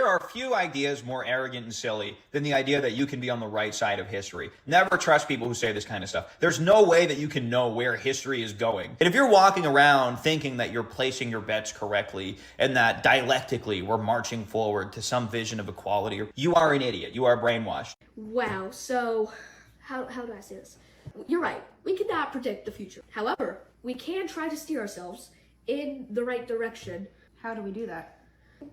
There are few ideas more arrogant and silly than the idea that you can be on the right side of history. Never trust people who say this kind of stuff. There's no way that you can know where history is going. And if you're walking around thinking that you're placing your bets correctly and that dialectically we're marching forward to some vision of equality, you are an idiot. You are brainwashed. Wow, so how do I say this? You're right, we cannot predict the future. However, we can try to steer ourselves in the right direction. How do we do that?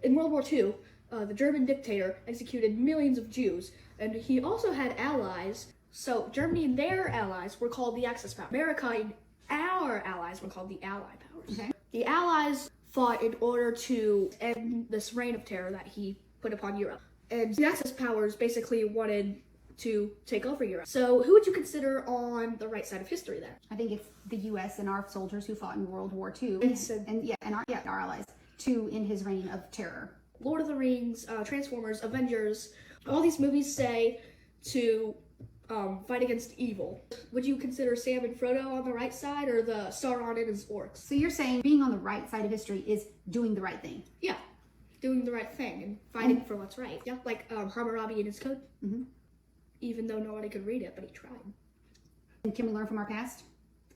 In World War II, the German dictator executed millions of Jews, and he also had allies. So Germany and their allies were called the Axis powers. America and our allies were called the Allied powers. Okay. The Allies fought in order to end this reign of terror that he put upon Europe. And the Axis powers basically wanted to take over Europe. So who would you consider on the right side of history there? I think it's the U.S. and our soldiers who fought in World War II, And our allies, to end his reign of terror. Lord of the Rings, Transformers, Avengers, all these movies say to fight against evil. Would you consider Sam and Frodo on the right side, or the Sauron and his orcs? So you're saying being on the right side of history is doing the right thing? Yeah, doing the right thing and fighting for what's right. Yeah, like Hammurabi and his code. Mm-hmm. Even though nobody could read it, but he tried. And can we learn from our past?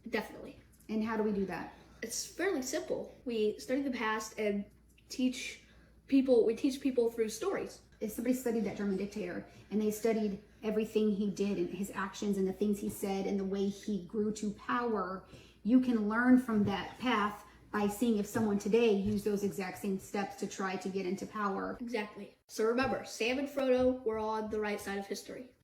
Definitely. And how do we do that? It's fairly simple. We study the past and teach people through stories. If somebody studied that German dictator and they studied everything he did and his actions and the things he said and the way he grew to power, you can learn from that path by seeing if someone today used those exact same steps to try to get into power. Exactly. So remember, Sam and Frodo were on the right side of history.